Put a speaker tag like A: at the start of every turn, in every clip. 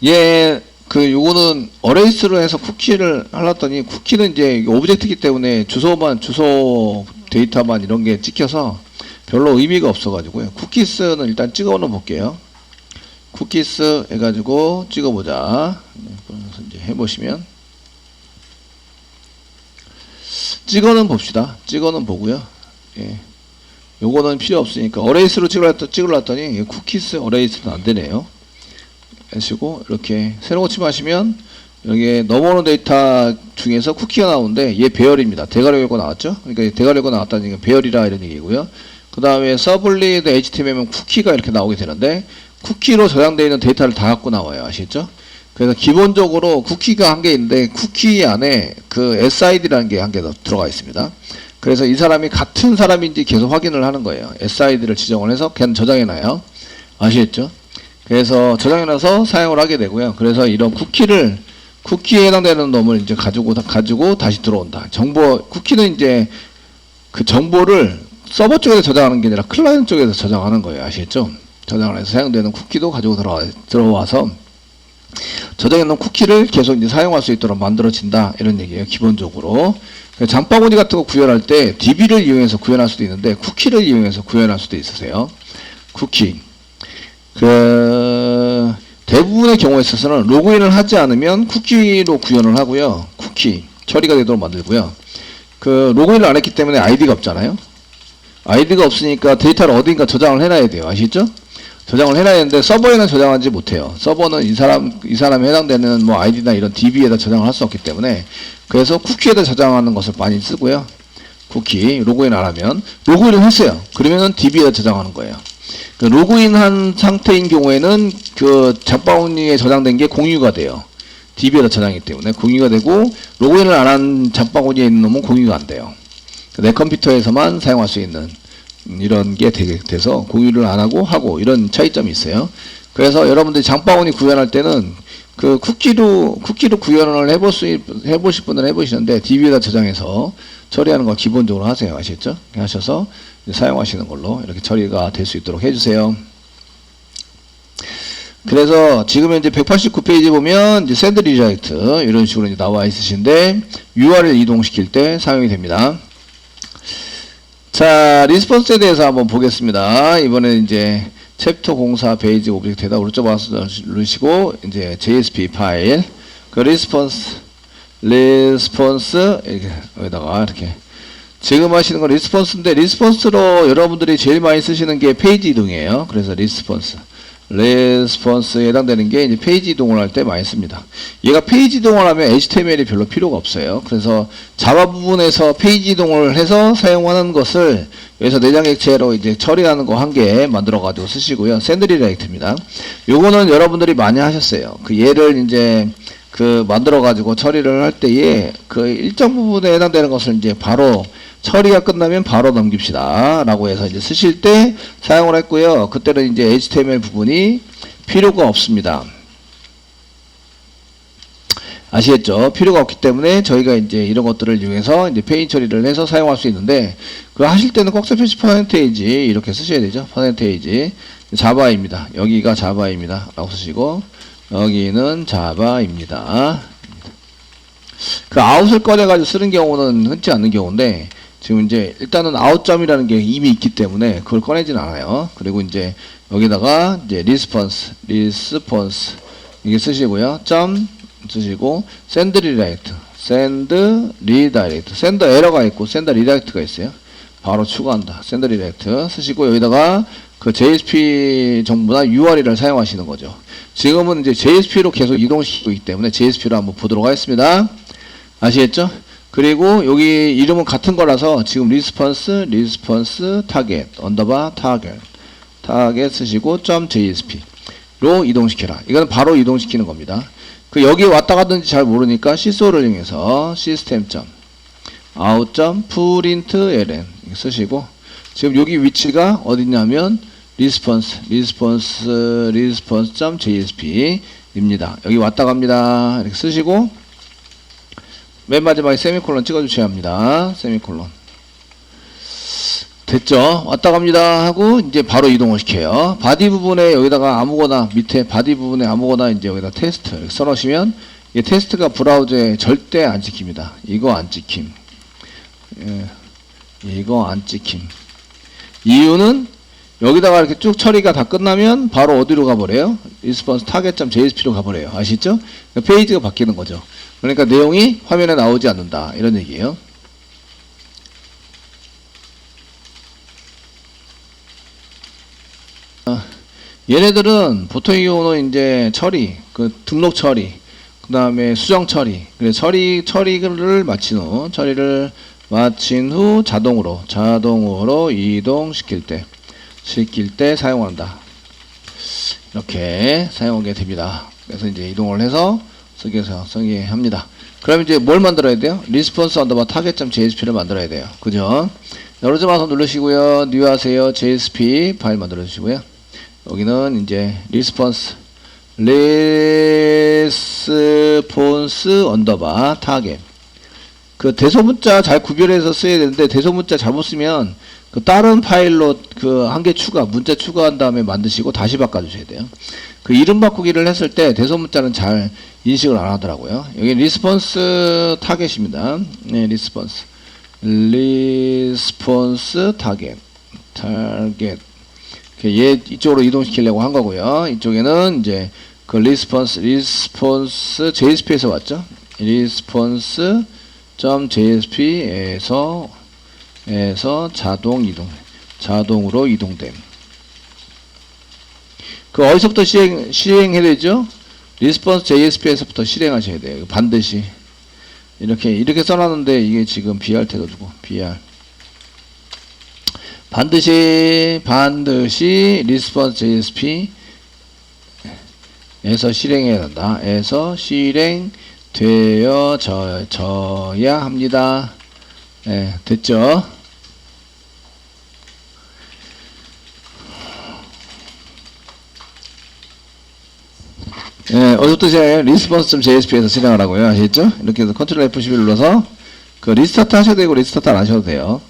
A: 예, 요거는 어레이스로 해서 쿠키를 하려더니 쿠키는 이제 오브젝트이기 때문에 주소 데이터만 이런 게 찍혀서 별로 의미가 없어가지고요. 쿠키스는 일단 찍어 놓어 볼게요. 쿠키스 해가지고 찍어보자. 그래서 이제 해보시면 찍어는 봅시다. 찍어는 보고요. 예. 요거는 필요 없으니까 어레이스로 찍으려더니 쿠키스 어레이스는 안 되네요. 하시고 이렇게 새로 고침하시면 여기에 넘어오는 데이터 중에서 쿠키가 나오는데 얘 배열입니다. 대괄호 결과 나왔죠? 그러니까 대괄호 결과 나왔다는 게 배열이라 이런 얘기고요. 그 다음에 서블리드 HTML은 쿠키가 이렇게 나오게 되는데 쿠키로 저장되어 있는 데이터를 다 갖고 나와요. 아시겠죠? 그래서 기본적으로 쿠키가 한 개 있는데 쿠키 안에 그 SID라는 게 한 개 더 들어가 있습니다. 그래서 이 사람이 같은 사람인지 계속 확인을 하는 거예요. SID를 지정을 해서 그냥 저장해놔요. 아시겠죠? 그래서 저장해놔서 사용을 하게 되고요. 그래서 이런 쿠키에 해당되는 놈을 이제 가지고 다시 들어온다. 쿠키는 이제 그 정보를 서버 쪽에서 저장하는 게 아니라 클라이언트 쪽에서 저장하는 거예요. 아시겠죠? 저장을 해서 사용되는 쿠키도 가지고 들어와서 저장해놓은 쿠키를 계속 이제 사용할 수 있도록 만들어진다. 이런 얘기예요. 기본적으로. 장바구니 같은 거 구현할 때 DB를 이용해서 구현할 수도 있는데 쿠키를 이용해서 구현할 수도 있으세요. 쿠키. 대부분의 경우에 있어서는 로그인을 하지 않으면 쿠키로 구현을 하고요. 쿠키 처리가 되도록 만들고요. 로그인을 안 했기 때문에 아이디가 없잖아요. 아이디가 없으니까 데이터를 어딘가 저장을 해놔야 돼요. 아시죠? 저장을 해놔야 되는데 서버에는 저장하지 못해요. 서버는 이 사람에 해당되는 뭐 아이디나 이런 DB에다 저장을 할 수 없기 때문에 그래서 쿠키에다 저장하는 것을 많이 쓰고요. 쿠키 로그인 안 하면 로그인을 했어요. 그러면은 DB에다 저장하는 거예요. 로그인한 상태인 경우에는 잡바구니에 저장된 게 공유가 돼요. DB에다 저장이기 때문에 공유가 되고 로그인을 안 한 잡바구니에 있는 놈은 공유가 안 돼요. 내 컴퓨터에서만 사용할 수 있는 이런 게 돼서 공유를 안 하고 이런 차이점이 있어요. 그래서 여러분들이 장바구니 구현할 때는 쿠키로 구현을 해보실 분들은 해보시는데 DB에다 저장해서 처리하는 걸 기본적으로 하세요. 아시겠죠? 하셔서 사용하시는 걸로 이렇게 처리가 될 수 있도록 해주세요. 그래서 지금 현재 189페이지 보면 이제 샌드 리자이트 이런 식으로 이제 나와 있으신데 URL 이동시킬 때 사용이 됩니다. 자, 리스폰스에 대해서 한번 보겠습니다. 이번에 이제 챕터 04 베이직 오브젝트에다 오른쪽 마우스 누르시고 이제 JSP 파일 리스폰스 이렇게 여기다가 이렇게 지금 하시는 건 리스폰스인데 리스폰스로 여러분들이 제일 많이 쓰시는 게 페이지 이동이에요. 그래서 리스폰스에 해당되는 게 이제 페이지 이동을 할 때 많이 씁니다. 얘가 페이지 이동을 하면 HTML이 별로 필요가 없어요. 그래서 자바 부분에서 페이지 이동을 해서 사용하는 것을 여기서 내장 객체로 이제 처리하는 거 한 개 만들어 가지고 쓰시고요. 샌드리라이트입니다. 요거는 여러분들이 많이 하셨어요. 얘를 이제 만들어 가지고 처리를 할 때에 일정 부분에 해당되는 것을 이제 바로 처리가 끝나면 바로 넘깁시다 라고 해서 이제 쓰실 때 사용을 했고요. 그때는 이제 HTML 부분이 필요가 없습니다. 아시겠죠? 필요가 없기 때문에 저희가 이제 이런 것들을 이용해서 이제 페이지 처리를 해서 사용할 수 있는데 하실 때는 꽉 표시 퍼센테이지 이렇게 쓰셔야 되죠. 퍼센테이지 자바입니다. 여기가 자바입니다 라고 쓰시고 여기는 자바입니다. 아웃을 꺼내가지고 쓰는 경우는 흔치 않는 경우인데 지금 이제 일단은 아웃점이라는 게 이미 있기 때문에 그걸 꺼내진 않아요. 그리고 이제 여기다가 이제 리스폰스 이게 쓰시고요. 점 쓰시고 샌드 리다이렉트 샌드 에러가 있고 샌드 리다이렉트가 있어요. 바로 추가한다. 샌드 리다이렉트 쓰시고 여기다가 JSP 정보나 URL을 사용하시는 거죠. 지금은 이제 JSP로 계속 이동시키고 있기 때문에 JSP로 한번 보도록 하겠습니다. 아시겠죠? 그리고 여기 이름은 같은 거라서 지금 리스폰스 타겟 언더바 타겟 쓰시고 .jsp로 이동시켜라. 이거는 바로 이동시키는 겁니다. 여기 왔다 갔는지 잘 모르니까 시소를 이용해서 system.out.println 쓰시고 지금 여기 위치가 어디냐면 response.jsp 입니다. 여기 왔다 갑니다. 이렇게 쓰시고 맨 마지막에 세미콜론 찍어주셔야 합니다. 세미콜론. 됐죠? 왔다 갑니다 하고 이제 바로 이동을 시켜요. 바디 부분에 여기다가 아무거나 밑에 바디 부분에 아무거나 이제 여기다 테스트 이렇게 써놓으시면 이 테스트가 브라우저에 절대 안 찍힙니다. 이거 안 찍힘. 예, 이거 안 찍힘. 이유는 여기다가 이렇게 쭉 처리가 다 끝나면 바로 어디로 가버려요? response target.jsp로 가버려요. 아시죠? 그러니까 페이지가 바뀌는 거죠. 그러니까 내용이 화면에 나오지 않는다. 이런 얘기예요. 얘네들은 보통의 경우는 이제 처리, 그 등록 처리, 그 다음에 수정 처리, 그래 처리를 마친 후 자동으로 이동시킬 때 사용한다. 이렇게 사용하게 됩니다. 그래서 이제 이동을 해서 쓰게 합니다. 그럼 이제 뭘 만들어야 돼요? response underbar target.jsp를 만들어야 돼요. 그죠? 여러 점 와서 누르시고요. new 하세요. JSP 파일 만들어 주시고요. 여기는 이제 response underbar target. 그 대소문자 잘 구별해서 써야 되는데 대소문자 잘못 쓰면 그 다른 파일로 그 한 개 문자 추가한 다음에 만드시고 다시 바꿔주셔야 돼요. 그 이름 바꾸기를 했을 때 대소문자는 잘 인식을 안 하더라고요. 여기 리스폰스 타겟입니다. 네, 리스폰스 타겟. 얘 이쪽으로 이동시키려고 한 거고요. 이쪽에는 이제 그 리스폰스 JSP에서 왔죠. response.jsp에서 자동으로 이동됨. 그 어디서부터 실행해야 되죠? response JSP에서부터 실행하셔야 돼요. 반드시 이렇게 써놨는데 이게 지금 BR 태워주고 BR 반드시 response JSP에서 실행해야 된다. 에서 실행되어져야 합니다. 네, 됐죠? 네, 어디부터 시작해요? response.jsp에서 실행을 하고요. 아시겠죠? 이렇게 해서 컨트롤 F11 눌러서 그 리스타트 하셔도 되고 리스타트 안 하셔도 돼요.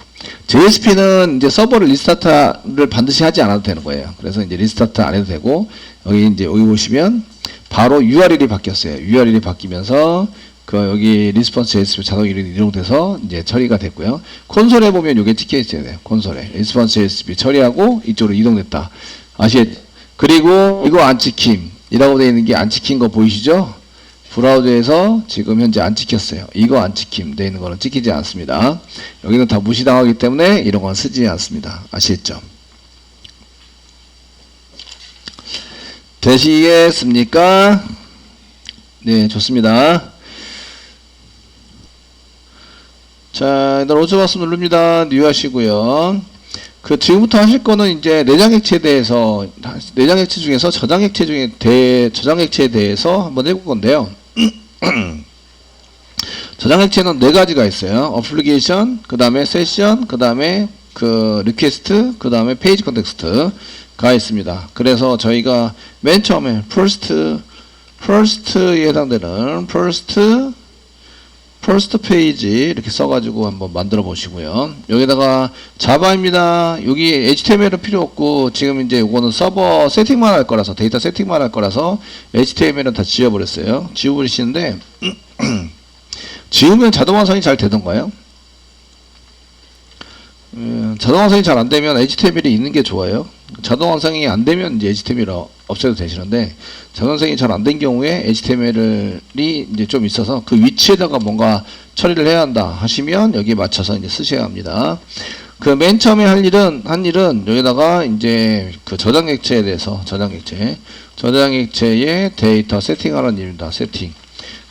A: JSP는 이제 서버를 리스타트를 반드시 하지 않아도 되는 거예요. 그래서 이제 리스타트 안 해도 되고 여기 보시면 바로 URL이 바뀌었어요. URL이 바뀌면서 그 여기 리스폰스 JSP 자동 이동돼서 이제 처리가 됐고요. 콘솔에 보면 이게 찍혀 있어야 돼요. 콘솔에 리스폰스 JSP 처리하고 이쪽으로 이동됐다. 아시겠죠? 그리고 이거 안 찍힘이라고 되어 있는 게 안 찍힌 거 보이시죠? 브라우저에서 지금 현재 안 찍혔어요. 이거 안 찍힘 되어 있는 거는 찍히지 않습니다. 여기는 다 무시당하기 때문에 이런 건 쓰지 않습니다. 아시겠죠? 되시겠습니까? 네, 좋습니다. 자, 일단 오토바스 누릅니다. 뉴 하시고요. 그 지금부터 하실 거는 이제 내장액체에 대해서 내장액체 중에서 저장액체에 대해서 한번 해볼 건데요. 저장액체는 네 가지가 있어요. 어플리케이션, 그 다음에 세션, 그 다음에 그 리퀘스트, 그 다음에 페이지 컨텍스트가 있습니다. 그래서 저희가 맨 처음에 first에 해당되는 first 페이지 이렇게 써가지고 한번 만들어 보시고요. 여기다가 자바입니다. 여기 HTML은 필요 없고 지금 이제 이거는 서버 세팅만 할 거라서 데이터 세팅만 할 거라서 HTML은 다 지워버렸어요. 지워버리시는데 지우면 자동 완성이 잘 되던가요? 자동 완성이 잘 안 되면 HTML이 있는 게 좋아요. 자동 완성이 안 되면 이제 HTML 없애도 되시는데 자동 완성이 잘 안 된 경우에 HTML이 이제 좀 있어서 그 위치에다가 뭔가 처리를 해야 한다 하시면 여기에 맞춰서 이제 쓰셔야 합니다. 그 맨 처음에 한 일은 여기다가 이제 그 저장액체에 대해서 저장액체의 데이터 세팅하는 일입니다. 세팅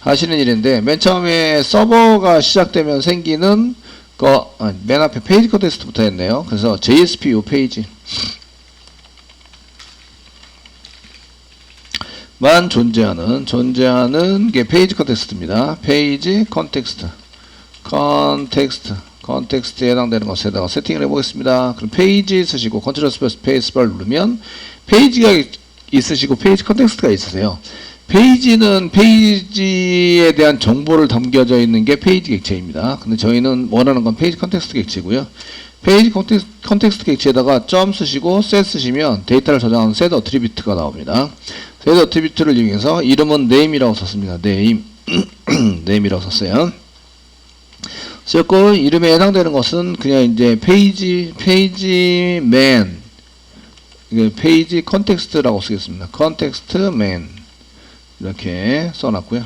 A: 하시는 일인데 맨 처음에 서버가 시작되면 생기는 맨 앞에 페이지 컨텍스트부터 했네요. 그래서 JSP 요 페이지 만 존재하는 게 페이지 컨텍스트입니다. 페이지 컨텍스트에 해당되는 것에다가 세팅을 해보겠습니다. 그럼 페이지 쓰시고 컨트롤 스페이스바를 누르면 페이지가 있으시고 페이지 컨텍스트가 있으세요. 페이지는 페이지에 대한 정보를 담겨져 있는 게 페이지 객체입니다. 근데 저희는 원하는 건 페이지 컨텍스트 객체고요. 페이지 컨텍스트 객체에다가 점 쓰시고 셋 쓰시면 데이터를 저장하는 셋 어트리뷰트가 나옵니다. 셋 어트리뷰트를 이용해서 이름은 name이라고 썼습니다. name name이라고 썼어요. 썼고 이름에 해당되는 것은 그냥 이제 페이지맨 페이지 컨텍스트라고 쓰겠습니다. 컨텍스트맨 이렇게 써놨고요.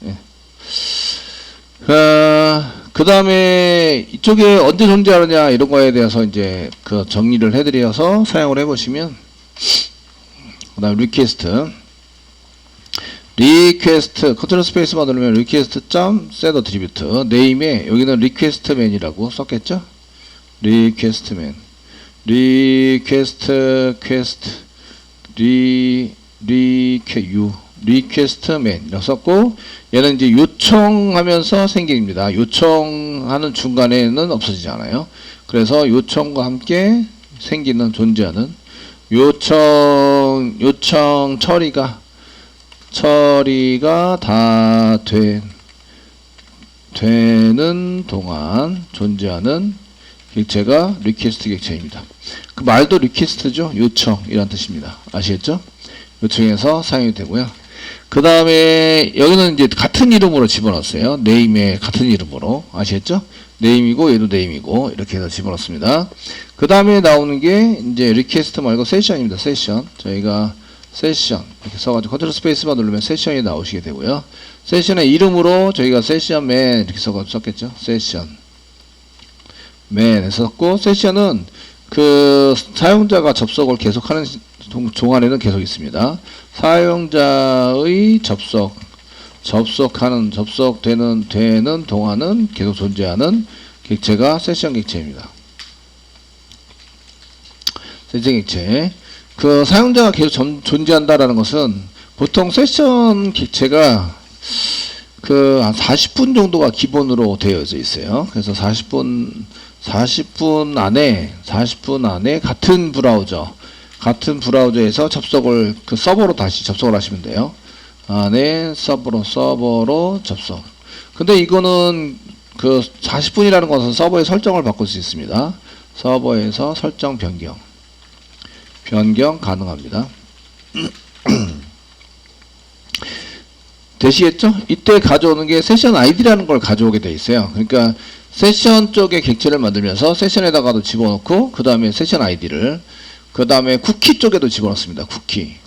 A: 예. 그 다음에 이쪽에 언제 존재하느냐 이런 거에 대해서 이제 그 정리를 해드려서 사용을 해보시면, 그 다음 리퀘스트 컨트롤 스페이스만 누르면 리퀘스트 점 셋 어트리뷰트 네임에 여기는 리퀘스트맨이라고 썼겠죠. 리퀘스트맨 리퀘스트맨이라고 썼고, 얘는 이제 요청하면서 생깁니다. 요청하는 중간에는 없어지잖아요. 그래서 요청과 함께 생기는 존재하는 요청 처리가 다 되는 동안 존재하는 객체가 리퀘스트 객체입니다. 그 말도 리퀘스트죠. 요청이란 뜻입니다. 아시겠죠? 요청해서 사용이 되고요. 그 다음에 여기는 이제 같은 이름으로 집어넣었어요. 네임에 같은 이름으로. 아시겠죠? 네임이고 얘도 네임이고 이렇게 해서 집어넣습니다. 그 다음에 나오는 게 이제 리퀘스트 말고 세션입니다. 세션. 저희가 세션 이렇게 써가지고 컨트롤 스페이스만 누르면 세션이 나오시게 되고요. 세션의 이름으로 저희가 세션맨 이렇게 썼겠죠. 세션 맨 썼고, 세션은 그 사용자가 접속을 계속하는 동안에는 계속 있습니다. 사용자의 접속되는 동안은 계속 존재하는 객체가 세션 객체입니다. 세션 객체. 그 사용자가 계속 존재한다라는 것은 보통 세션 객체가 그 한 40분 정도가 기본으로 되어져 있어요. 그래서 40분 안에 같은 브라우저에서 접속을 그 서버로 다시 접속을 하시면 돼요. 안에 서버로 접속. 근데 이거는 그 40분이라는 것은 서버의 설정을 바꿀 수 있습니다. 서버에서 설정 변경 가능합니다. 되시겠죠? 이때 가져오는 게 세션 아이디라는 걸 가져오게 돼 있어요. 그러니까 세션 쪽에 객체를 만들면서 세션에다가도 집어넣고, 그 다음에 세션 아이디를, 그 다음에 쿠키 쪽에도 집어넣습니다.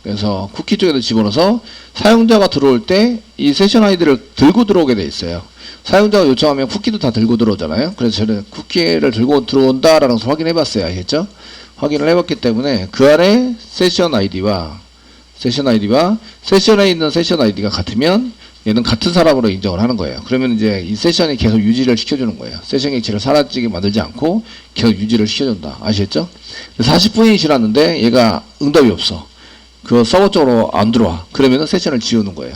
A: 그래서 쿠키 쪽에도 집어넣어서 사용자가 들어올 때 이 세션 아이디를 들고 들어오게 돼 있어요. 사용자가 요청하면 쿠키도 다 들고 들어오잖아요. 그래서 저는 쿠키를 들고 들어온다라는 것을 확인해 봤어요. 아시겠죠? 확인을 해봤기 때문에 그 안에 세션에 있는 세션 아이디가 같으면 얘는 같은 사람으로 인정을 하는 거예요. 그러면 이제 이 세션이 계속 유지를 시켜주는 거예요. 세션 객체를 사라지게 만들지 않고 계속 유지를 시켜준다. 아시겠죠? 40분이 지났는데 얘가 응답이 없어. 그 서버 쪽으로 안 들어와. 그러면은 세션을 지우는 거예요.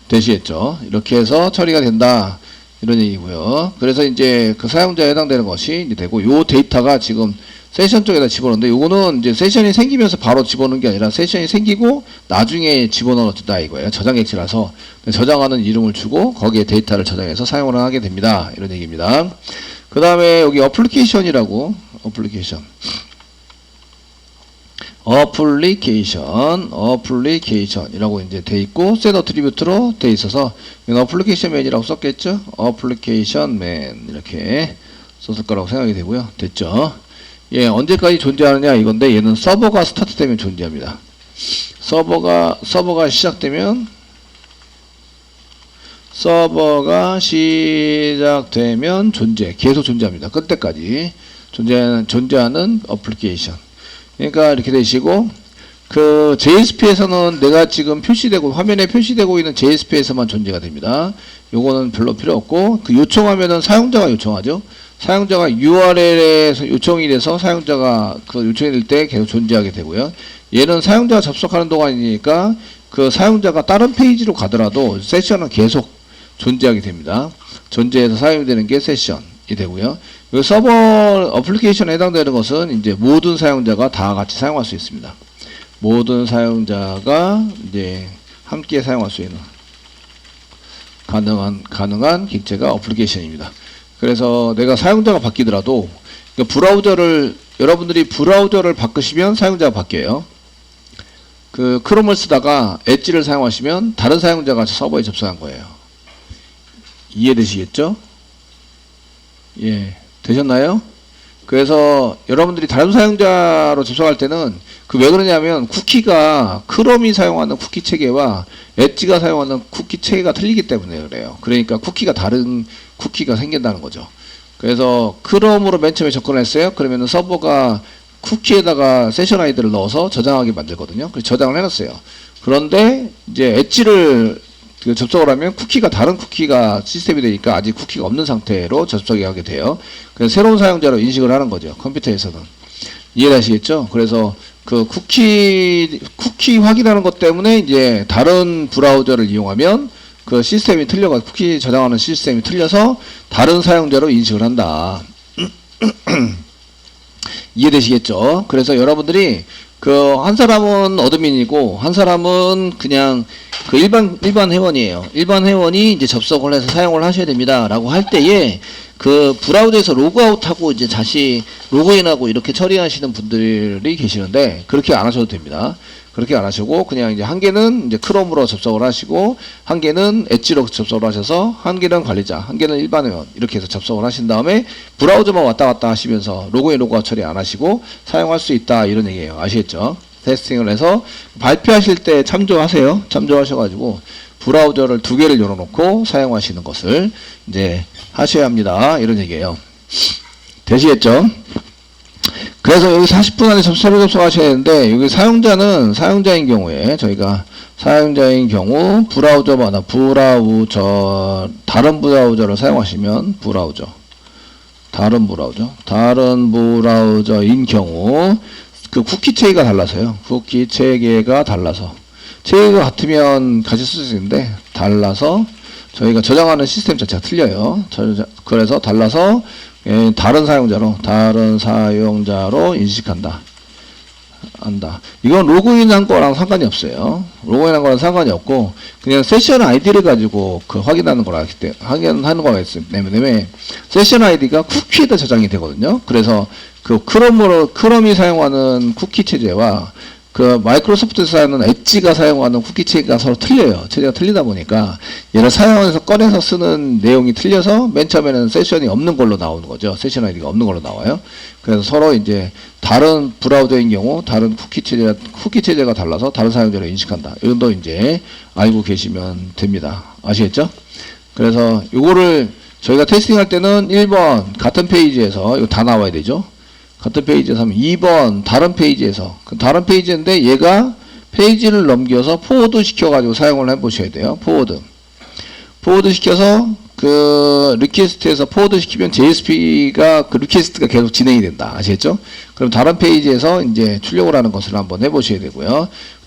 A: 되시겠죠? 이렇게 해서 처리가 된다. 이런 얘기고요. 그래서 이제 그 사용자에 해당되는 것이 이제 되고, 요 데이터가 지금 세션 쪽에다 집어넣는데, 요거는 이제 세션이 생기면서 바로 집어넣는 게 아니라 세션이 생기고 나중에 집어넣었다 이거예요. 저장 객체라서 저장하는 이름을 주고 거기에 데이터를 저장해서 사용을 하게 됩니다. 이런 얘기입니다. 그 다음에 여기 어플리케이션이라고 어플리케이션이라고 이제 돼 있고, 셋 어트리뷰트로 돼 있어서 어플리케이션 맨이라고 썼겠죠. 어플리케이션 맨 이렇게 썼을 거라고 생각이 되고요. 됐죠? 예, 언제까지 존재하느냐 이건데, 얘는 서버가 스타트되면 존재합니다. 서버가 시작되면 계속 존재합니다. 끝때까지 존재하는 어플리케이션. 그러니까 이렇게 되시고, 그 JSP에서는 내가 지금 화면에 표시되고 있는 JSP에서만 존재가 됩니다. 요거는 별로 필요 없고, 그 요청하면은 사용자가 요청하죠. 사용자가 URL에서 요청이 돼서 사용자가 그 요청이 될 때 계속 존재하게 되고요. 얘는 사용자가 접속하는 동안이니까 그 사용자가 다른 페이지로 가더라도 세션은 계속 존재하게 됩니다. 존재해서 사용되는 게 세션이 되고요. 이 서버 어플리케이션에 해당되는 것은 이제 모든 사용자가 다 같이 사용할 수 있습니다. 모든 사용자가 이제 함께 사용할 수 있는 가능한 객체가 어플리케이션입니다. 그래서 내가 사용자가 바뀌더라도 브라우저를 여러분들이 브라우저를 바꾸시면 사용자가 바뀌어요. 그 크롬을 쓰다가 엣지를 사용하시면 다른 사용자가 서버에 접속한 거예요. 이해되시겠죠? 예, 되셨나요? 그래서 여러분들이 다른 사용자로 접속할 때는 그 왜 그러냐면 쿠키가 크롬이 사용하는 쿠키 체계와 엣지가 사용하는 쿠키 체계가 틀리기 때문에 그래요. 그러니까 쿠키가 다른 쿠키가 생긴다는 거죠. 그래서 크롬으로 맨 처음에 접근했어요. 그러면 서버가 쿠키에다가 세션 아이디를 넣어서 저장하게 만들거든요. 그래서 저장을 해놨어요. 그런데 이제 엣지를 접속을 하면 쿠키가 다른 쿠키가 시스템이 되니까 아직 쿠키가 없는 상태로 접속이 하게 돼요. 그래서 새로운 사용자로 인식을 하는 거죠. 컴퓨터에서는. 이해하시겠죠? 그래서 그 쿠키 확인하는 것 때문에 이제 다른 브라우저를 이용하면 그 시스템이 틀려가지고 쿠키 저장하는 시스템이 틀려서 다른 사용자로 인식을 한다. 이해되시겠죠? 그래서 여러분들이 그 한 사람은 어드민이고 한 사람은 그냥 그 일반 회원이에요. 일반 회원이 이제 접속을 해서 사용을 하셔야 됩니다라고 할 때에 그 브라우저에서 로그아웃하고 이제 다시 로그인하고 이렇게 처리하시는 분들이 계시는데 그렇게 안 하셔도 됩니다. 그렇게 안 하시고 그냥 이제 한 개는 이제 크롬으로 접속을 하시고 한 개는 엣지로 접속을 하셔서 한 개는 관리자, 한 개는 일반 회원 이렇게 해서 접속을 하신 다음에 브라우저만 왔다 갔다 하시면서 로그인 로그아웃 처리 안 하시고 사용할 수 있다 이런 얘기예요. 아시겠죠? 테스팅을 해서 발표하실 때 참조하세요. 참조하셔가지고 브라우저를 두 개를 열어놓고 사용하시는 것을 이제 하셔야 합니다. 이런 얘기예요. 되시겠죠? 그래서 여기 40분 안에 새로 접속하셔야 되는데 여기 사용자는 사용자인 경우에 저희가 사용자인 경우 브라우저마다 다른 브라우저를 사용하시면 다른 브라우저인 경우 그 쿠키 체계가 달라서요. 쿠키 체계가 달라서 체계가 같으면 같이 쓸 수 있는데 달라서 저희가 저장하는 시스템 자체가 틀려요. 그래서 달라서 다른 사용자로 인식한다. 이건 로그인한 거랑 상관이 없어요. 로그인한 거랑 상관이 없고 그냥 세션 아이디를 가지고 그 확인하는 거기 때문에 세션 아이디가 쿠키에다 저장이 되거든요. 그래서 그 크롬이 사용하는 쿠키 체제와 그 마이크로소프트에서 사용하는 엣지가 사용하는 쿠키 체계가 서로 틀려요. 체제가 틀리다 보니까 얘를 사용해서 꺼내서 쓰는 내용이 틀려서 맨 처음에는 세션이 없는 걸로 나오는 거죠. 세션 아이디가 없는 걸로 나와요. 그래서 서로 이제 다른 브라우저인 경우 다른 쿠키 체제가 달라서 다른 사용자를 인식한다. 이것도 이제 알고 계시면 됩니다. 아시겠죠? 그래서 요거를 저희가 테스팅할 때는 1번 같은 페이지에서 이거 다 나와야 되죠. 같은 페이지에서 하면 2번 다른 페이지에서 다른 페이지인데 얘가 페이지를 넘겨서 포워드 시켜가지고 사용을 해보셔야 돼요. 포워드 시켜서 그 리퀘스트에서 포워드 시키면 JSP가 그 리퀘스트가 계속 진행이 된다. 아시겠죠? 그럼 다른 페이지에서 이제 출력을 하는 것을 한번 해보셔야 되고요.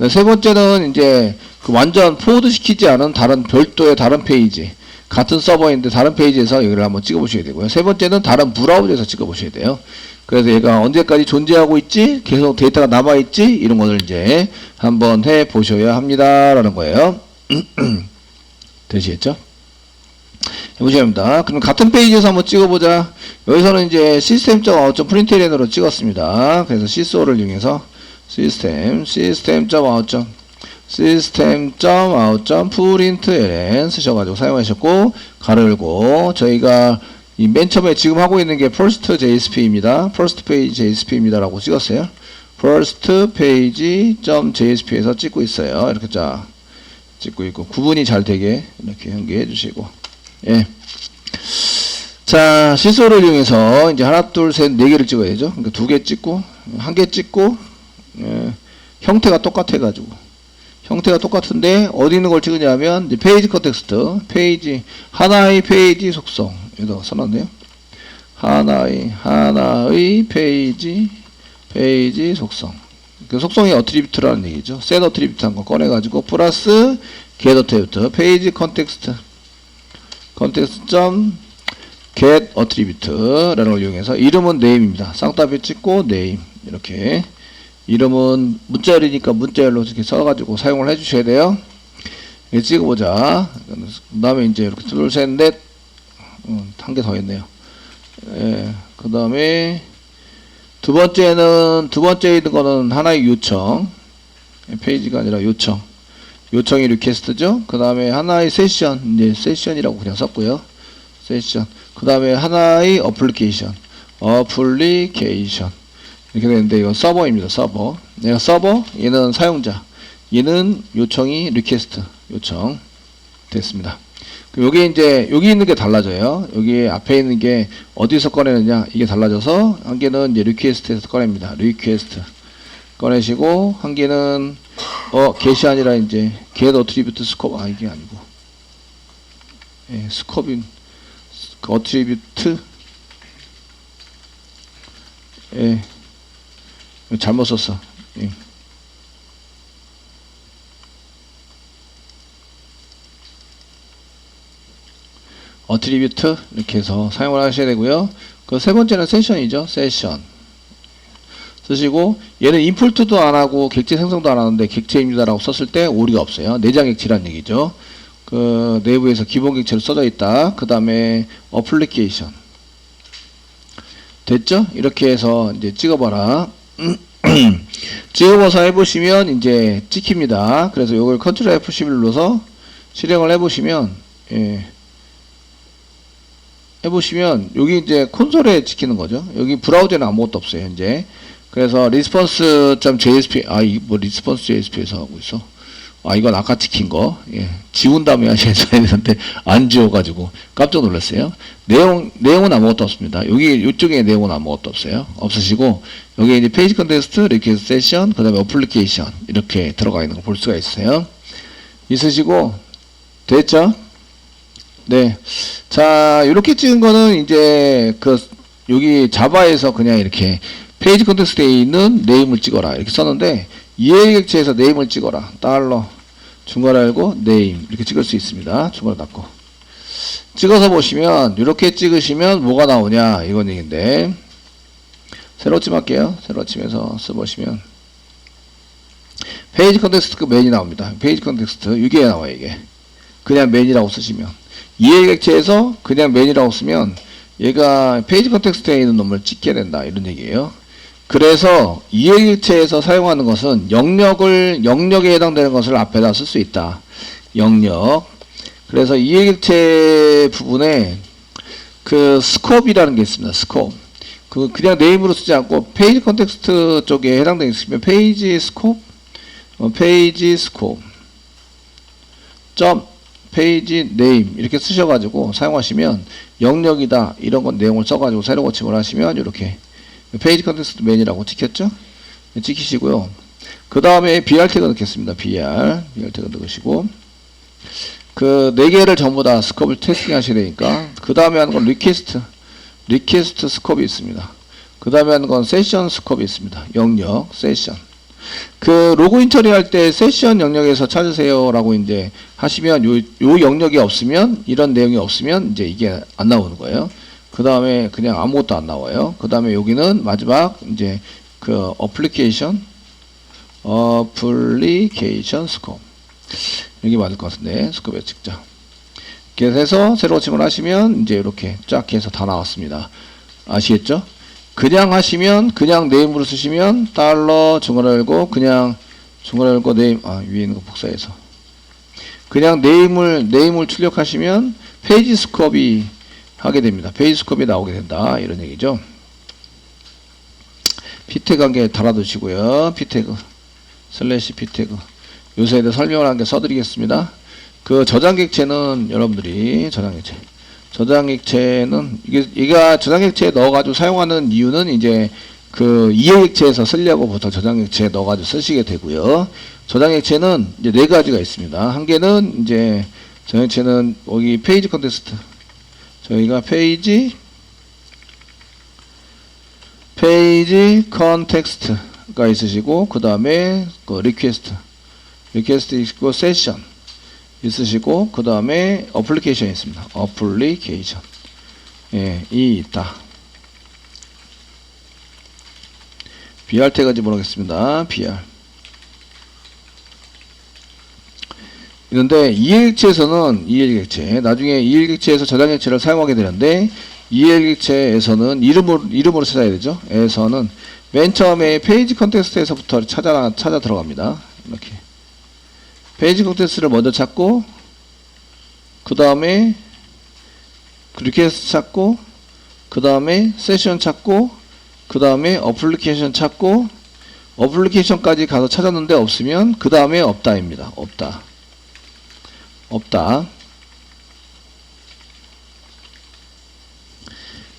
A: 세 번째는 이제 그 완전 포워드 시키지 않은 별도의 다른 페이지 같은 서버인데 다른 페이지에서 여기를 한번 찍어보셔야 되고요. 세 번째는 다른 브라우저에서 찍어보셔야 돼요. 그래서 얘가 언제까지 존재하고 있지? 계속 데이터가 남아있지? 이런 것을 이제 한번 해보셔야 합니다. 라는 거예요. 되시겠죠? 해보셔야 합니다. 그럼 같은 페이지에서 한번 찍어보자. 여기서는 이제 system.out.println으로 찍었습니다. 그래서 sysO를 이용해서 system.out.println 쓰셔가지고 사용하셨고, 가로 열고, 저희가 이 맨 처음에 지금 하고 있는 게 first JSP입니다. first page JSP입니다. 라고 찍었어요. first page.jsp에서 찍고 있어요. 이렇게 쫙 찍고 있고, 구분이 잘 되게 이렇게 연계해 주시고, 예. 자, sysO를 이용해서 이제 하나, 둘, 셋, 네 개를 찍어야 되죠. 그러니까 두 개 찍고, 한 개 찍고, 예. 형태가 똑같아가지고. 형태가 똑같은데, 어디 있는 걸 찍으냐면, 이제 페이지 컨텍스트, 하나의 페이지 속성. 여기다가 써놨네요. 하나의 페이지 속성. 그 속성이 어트리뷰트라는 얘기죠. set 어트리뷰트 한 거 꺼내가지고, 플러스, get 어트리뷰트, 페이지 컨텍스트, get 어트리뷰트라는 걸 이용해서, 이름은 name입니다. 쌍따비 찍고, name. 이렇게. 이름은 문자열이니까 문자열로 이렇게 써가지고 사용을 해주셔야 돼요. 이렇게 찍어보자. 그 다음에 이제 이렇게 둘, 셋, 넷. 한 개 더 했네요. 예, 그 다음에 두 번째 있는 거는 하나의 요청. 페이지가 아니라 요청. 요청이 리퀘스트죠. 그 다음에 하나의 세션. 이제 세션이라고 그냥 썼고요. 세션. 그 다음에 하나의 어플리케이션. 어플리케이션. 이렇게 되는데 이건 서버입니다. 서버. 얘가 서버, 얘는 사용자. 얘는 요청이 리퀘스트. 요청. 됐습니다. 여기 이제 여기 있는 게 달라져요. 여기 앞에 있는 게 어디서 꺼내느냐 이게 달라져서 한 개는 이제 리퀘스트에서 꺼냅니다. 리퀘스트 꺼내시고 한 개는 get이 아니라 이제 get attribute scope 이게 아니고 예, 스코빈 attribute 예 잘못 썼어. 예. 어트리뷰트 이렇게 해서 사용을 하셔야 되고요. 그 세 번째는 세션이죠. 세션 쓰시고 얘는 인풋도 안 하고 객체 생성도 안 하는데 객체입니다라고 썼을 때 오류가 없어요. 내장 객체란 얘기죠. 그 내부에서 기본 객체로 써져 있다. 그 다음에 어플리케이션 됐죠? 이렇게 해서 이제 찍어봐라. 찍어봐서 해보시면 이제 찍힙니다. 그래서 이걸 컨트롤 F11 눌러서 실행을 해보시면 예. 해보시면 여기 이제 콘솔에 찍히는 거죠. 여기 브라우저에는 아무것도 없어요 현재. 그래서 response.jsp 이거 response.jsp에서 하고 있어. 이건 아까 찍힌 거. 예. 지운 다음에 하셔야 되는데 안 지워가지고 깜짝 놀랐어요. 내용은 아무것도 없습니다. 여기 이쪽에 내용은 아무것도 없어요. 없으시고 여기 이제 페이지 컨텍스트, 리퀘스트 세션, 그다음에 어플리케이션 이렇게 들어가 있는 거 볼 수가 있어요. 있으시고 됐죠? 네. 자, 이렇게 찍은 거는 이제 여기 자바에서 그냥 이렇게 페이지 컨텍스트에 있는 네임을 찍어라 이렇게 썼는데 EA 객체에서 네임을 찍어라. 달러 중괄호 열고 네임 이렇게 찍을 수 있습니다. 중괄호 닫고 찍어서 보시면 이렇게 찍으시면 뭐가 나오냐 이건 얘기인데 새로 찜할게요. 새로 찜해서 써보시면 페이지 컨텍스트 맨이 나옵니다. 페이지 컨텍스트 이게 나와요. 이게 그냥 맨이라고 쓰시면 EA 객체에서 그냥 맨이라고 쓰면 얘가 페이지 컨텍스트에 있는 놈을 찍게 된다 이런 얘기예요. 그래서 EA 객체에서 사용하는 것은 영역에 해당되는 것을 앞에다 쓸 수 있다. 영역. 그래서 EA 객체 부분에 그 스코프이라는 게 있습니다. 스코프. 그냥 네임으로 쓰지 않고 페이지 컨텍스트 쪽에 해당되는 게 있으면 페이지 스코프, 페이지 스코프 점 페이지 네임 이렇게 쓰셔가지고 사용하시면 영역이다 이런 건 내용을 써가지고 새로 고침을 하시면 이렇게 페이지 컨텍스트 맨이라고 찍혔죠? 찍히시고요. 그 다음에 BR 태그 넣겠습니다. BR 태그 넣으시고 그 4개를 전부 다 스코프를 테스팅 하셔야 되니까 그 다음에 하는 건 리퀘스트 스코프이 있습니다. 그 다음에 하는 건 세션 스코프이 있습니다. 영역 세션 그 로그인 처리할 때 세션 영역에서 찾으세요 라고 이제 하시면 요 영역이 없으면 이런 내용이 없으면 이제 이게 안 나오는 거예요. 그 다음에 그냥 아무것도 안 나와요. 그 다음에 여기는 마지막 이제 그 어플리케이션 스코프 여기 맞을 것 같은데 스코프에 찍자. 이렇게 해서 새로 고침을 하시면 이제 이렇게 쫙 해서 다 나왔습니다. 아시겠죠? 그냥 하시면 그냥 네임으로 쓰시면 달러 중괄호 열고 그냥 중괄호 열고 네임 위에 있는 거 복사해서 그냥 네임을 출력하시면 페이지 스코프이 하게 됩니다. 페이지 스코프이 나오게 된다 이런 얘기죠. p태그 한 개 달아두시고요. p태그 p태그 요새에 대해 설명을 한 개 써드리겠습니다. 그 저장객체는 여러분들이 저장객체는 얘가 저장객체에 넣어가지고 사용하는 이유는 이제 그 EA객체에서 쓰려고 보통 저장객체에 넣어가지고 쓰시게 되고요. 저장객체는 이제 4가지가 있습니다. 한 개는 이제 저장객체는 여기 페이지 컨텍스트 저희가 페이지 컨텍스트가 있으시고 그 다음에 그 리퀘스트 있고 세션 있으시고 그 다음에 어플리케이션이 있습니다. 어플리케이션 예, 이 있다. BR 태그인지 모르겠습니다. BR 있는데 EL객체에서는 EL객체 나중에 EL객체에서 저장객체를 사용하게 되는데 EL 객체에서는 이름으로 찾아야 되죠. 에서는 맨 처음에 페이지 컨텍스트에서부터 찾아 들어갑니다. 이렇게 페이지 컨텍스트를 먼저 찾고, 그 다음에 리퀘스트 찾고, 그 다음에 세션 찾고, 그 다음에 어플리케이션 찾고, 어플리케이션까지 가서 찾았는데 없으면 그 다음에 없다입니다. 없다.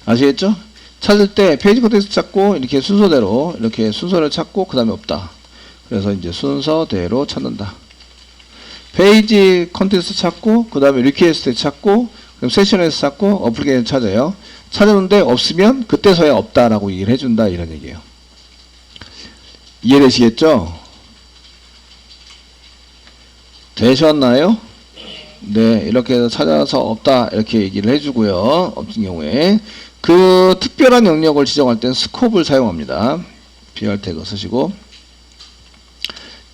A: 아시겠죠? 찾을 때 페이지 컨텍스트 찾고 이렇게 순서대로 이렇게 순서를 찾고 그 다음에 없다. 그래서 이제 순서대로 찾는다. 페이지 컨텍스트 찾고 그 다음에 리퀘스트 찾고 그럼 세션에서 찾고 어플리케이션 찾아요. 찾았는데 없으면 그때서야 없다라고 얘기를 해준다, 이런 얘기예요. 이해되시겠죠? 되셨나요? 네, 이렇게 해서 찾아서 없다 이렇게 얘기를 해주고요. 없는 경우에 그 특별한 영역을 지정할 때는 스콥을 사용합니다. BR 태그 쓰시고,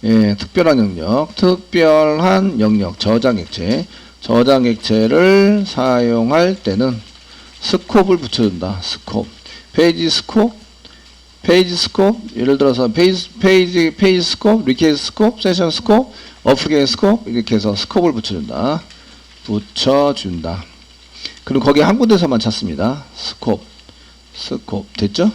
A: 예, 특별한 영역, 저장 객체를 사용할 때는 스콥을 붙여준다. 페이지 스콥, 예를 들어서 페이지 스콥, 리퀘스트 스콥, 세션 스콥, 어플리케이션 스콥, 이렇게 해서 스콥을 붙여준다. 그리고 거기 한 군데서만 찾습니다. 스콥 됐죠?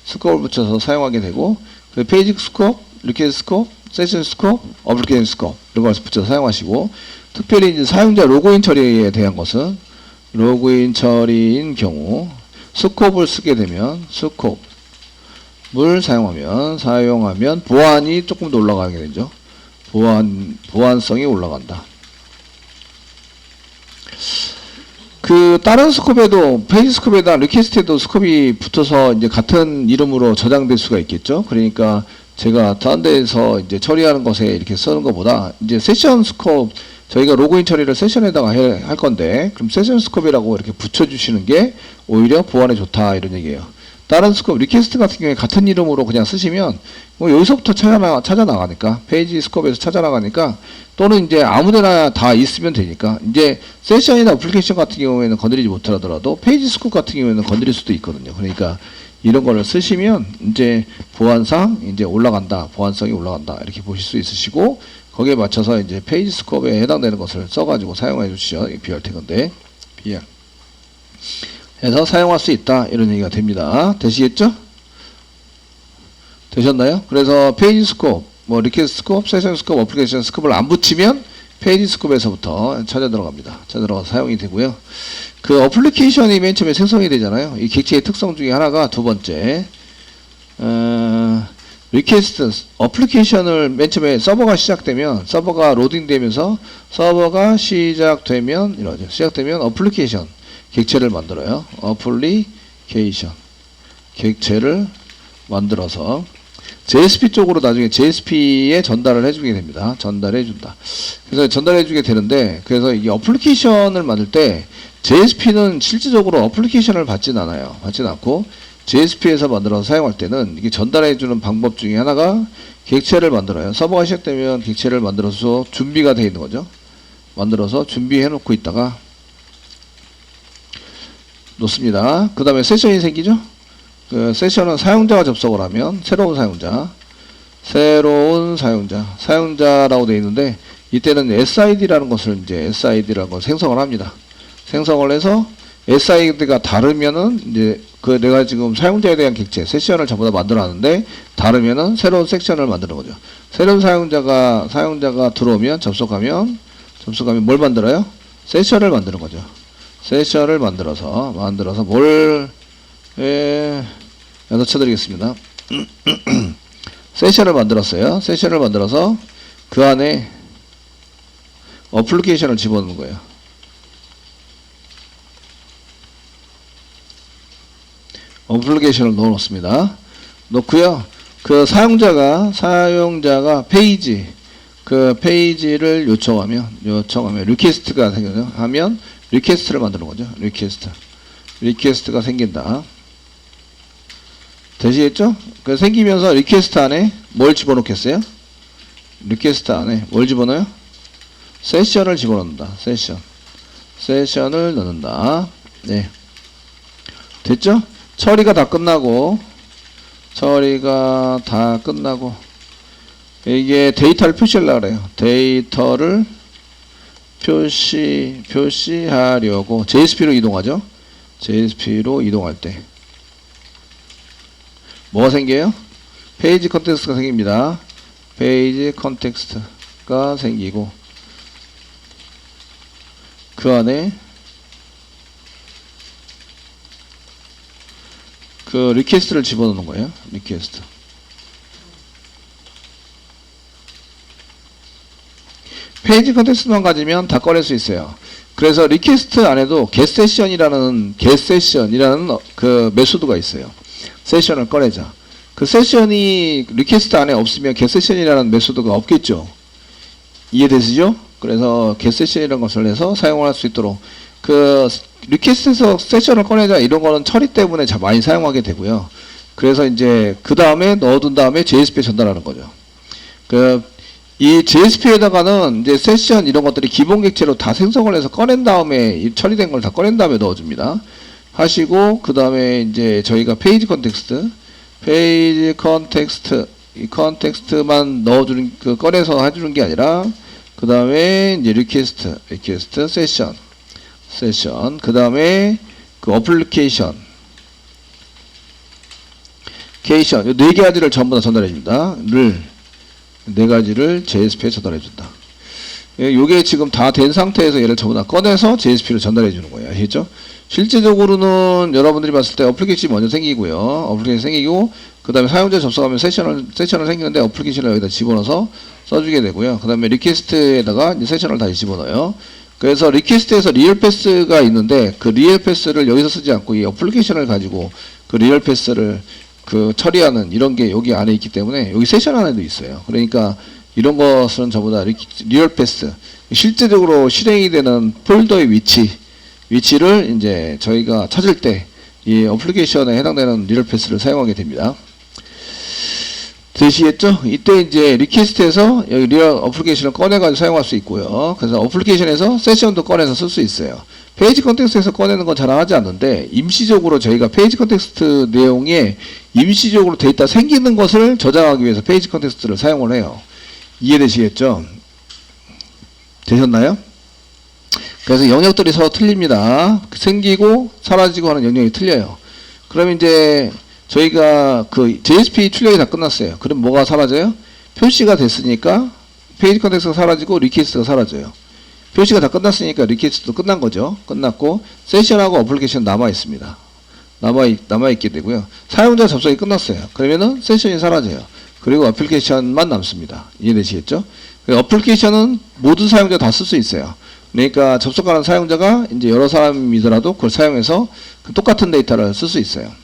A: 스콥을 붙여서 사용하게 되고, 그 페이지 스콥, 리퀘스트 스콥, 세션 스콥, 어플리케이션 스콥 이런 것을 붙여서 사용하시고, 특별히 이제 사용자 로그인 처리에 대한 것은 로그인 처리인 경우 스콥을 쓰게 되면 스콥을 사용하면 보안이 조금 더 올라가게 되죠. 보안성이 올라간다. 그 다른 스콥에도 페이지 스콥에다 리퀘스트에도 스콥이 붙어서 이제 같은 이름으로 저장될 수가 있겠죠. 그러니까 제가 다른 데에서 이제 처리하는 것에 이렇게 쓰는 것보다 이제 세션 스콥, 저희가 로그인 처리를 세션에다가 할 건데, 그럼 세션 스콥이라고 이렇게 붙여주시는 게 오히려 보안에 좋다, 이런 얘기예요. 다른 스콥, 리퀘스트 같은 경우에 같은 이름으로 그냥 쓰시면 뭐 여기서부터 찾아 나가니까, 페이지 스콥에서 찾아 나가니까, 또는 이제 아무데나 다 있으면 되니까, 이제 세션이나 어플리케이션 같은 경우에는 건드리지 못하더라도 페이지 스콥 같은 경우에는 건드릴 수도 있거든요. 그러니까 이런 거를 쓰시면 이제 보안상 이제 보안성이 올라간다 이렇게 보실 수 있으시고, 거기에 맞춰서 이제 페이지 스콥에 해당되는 것을 써가지고 사용해 주시죠. BR 태그인데, BR 해서 사용할 수 있다, 이런 얘기가 됩니다. 되시겠죠? 되셨나요? 그래서 페이지 스콥, 뭐 리퀘스트 스콥, 세션 스콥, 어플리케이션 스콥을 안 붙이면 페이지 스콥에서부터 찾아 들어갑니다. 찾아 들어가서 사용이 되고요. 그 어플리케이션이 맨 처음에 생성이 되잖아요. 이 객체의 특성 중에 하나가 두 번째, 리퀘스트, 어플리케이션을 맨 처음에 서버가 로딩되면서 서버가 시작되면 어플리케이션 객체를 만들어요. 어플리케이션 객체를 만들어서 JSP 쪽으로 나중에 JSP에 전달을 해주게 됩니다. 그래서 전달해주게 되는데, 그래서 이게 어플리케이션을 만들 때 JSP는 실질적으로 어플리케이션을 받진 않고 JSP에서 만들어서 사용할 때는 이게 전달해주는 방법 중에 하나가 객체를 만들어요. 서버가 시작되면 객체를 만들어서 준비가 되어 있는 거죠. 만들어서 준비해 놓고 있다가 놓습니다. 그 다음에 세션이 생기죠. 그 세션은 사용자가 접속을 하면 새로운 사용자라고 되어 있는데, 이때는 SID라는 것을 생성을 합니다. 생성을 해서 SID가 다르면은 이제 그 내가 지금 사용자에 대한 객체 세션을 전부 다 만들어놨는데 다르면은 새로운 섹션을 만드는 거죠. 새로운 사용자가 들어오면 접속하면 뭘 만들어요? 세션을 만드는 거죠. 세션을 만들어서 여기서 쳐드리겠습니다. 세션을 만들었어요. 세션을 만들어서 그 안에 어플리케이션을 집어넣는 거예요. 어플리케이션을 넣어놓습니다. 넣고요. 그 사용자가 페이지를 요청하면 리퀘스트가 생겨요. 하면 리퀘스트를 만드는 거죠. 리퀘스트가 생긴다. 되시겠죠? 그 생기면서 리퀘스트 안에 뭘 집어넣겠어요? 리퀘스트 안에 뭘 집어넣어요? 세션을 집어넣는다. 세션을 넣는다. 네. 됐죠? 처리가 다 끝나고 이게 데이터를 표시하려고 그래요. 데이터를 표시하려고 JSP로 이동하죠. JSP로 이동할 때 뭐가 생겨요? 페이지 컨텍스트가 생깁니다. 페이지 컨텍스트가 생기고 그 안에 그 리퀘스트를 집어넣는 거예요. 리퀘스트. 페이지 컨텍스트만 가지면 다 꺼낼 수 있어요. 그래서 리퀘스트 안에도 getSession이라는 그 메소드가 있어요. 세션을 꺼내자. 그 세션이 리퀘스트 안에 없으면 getSession이라는 메소드가 없겠죠. 이해되시죠? 그래서 getSession이라는 것을 해서 사용을 할 수 있도록 그 리퀘스트에서 세션을 꺼내자 이런 거는 처리 때문에 많이 사용하게 되고요. 그래서 이제 그 다음에 넣어둔 다음에 JSP에 전달하는 거죠. 이 JSP에다가는 이제 세션 이런 것들이 기본 객체로 다 생성을 해서 꺼낸 다음에 이 처리된 걸 다 꺼낸 다음에 넣어줍니다. 하시고 그 다음에 이제 저희가 페이지 컨텍스트 이 컨텍스트만 넣어주는 꺼내서 해주는 게 아니라 그 다음에 이제 리퀘스트 세션 그 다음에 그 어플리케이션 이 네 가지를 전부 다 전달해 줍니다. 네 가지를 JSP에 전달해 준다. 요게 지금 다 된 상태에서 얘를 전부 다 꺼내서 JSP로 전달해 주는 거예요. 아시죠? 실제적으로는 여러분들이 봤을 때 어플리케이션이 먼저 생기고요. 어플리케이션 생기고 그 다음에 사용자 접속하면 세션을 생기는데 어플리케이션을 여기다 집어넣어서 써주게 되고요. 그 다음에 리퀘스트에다가 이제 세션을 다시 집어넣어요. 그래서 리퀘스트에서 리얼 패스가 있는데 그 리얼 패스를 여기서 쓰지 않고 이 어플리케이션을 가지고 그 리얼 패스를 처리하는 이런 게 여기 안에 있기 때문에 여기 세션 안에도 있어요. 그러니까 이런 것은 전부 다 리얼 패스, 실제적으로 실행이 되는 폴더의 위치를 이제 저희가 찾을 때 이 어플리케이션에 해당되는 리얼 패스를 사용하게 됩니다. 되시겠죠? 이때 이제 리퀘스트에서 여기 리얼 어플리케이션을 꺼내가지고 사용할 수 있고요. 그래서 어플리케이션에서 세션도 꺼내서 쓸 수 있어요. 페이지 컨텍스트에서 꺼내는 건 잘 하지 않는데 임시적으로 저희가 페이지 컨텍스트 내용에 임시적으로 데이터 생기는 것을 저장하기 위해서 페이지 컨텍스트를 사용을 해요. 이해되시겠죠? 되셨나요? 그래서 영역들이 서로 틀립니다. 생기고 사라지고 하는 영역이 틀려요. 그럼 이제 저희가 그 JSP 출력이 다 끝났어요. 그럼 뭐가 사라져요? 표시가 됐으니까 페이지 컨텍스트가 사라지고 리퀘스트가 사라져요. 표시가 다 끝났으니까 리퀘스트도 끝난 거죠. 끝났고 세션하고 어플리케이션 남아 있습니다. 남아 있게 되고요. 사용자 접속이 끝났어요. 그러면은 세션이 사라져요. 그리고 어플리케이션만 남습니다. 이해되시겠죠? 어플리케이션은 모든 사용자 다 쓸 수 있어요. 그러니까 접속하는 사용자가 이제 여러 사람이더라도 그걸 사용해서 똑같은 데이터를 쓸 수 있어요.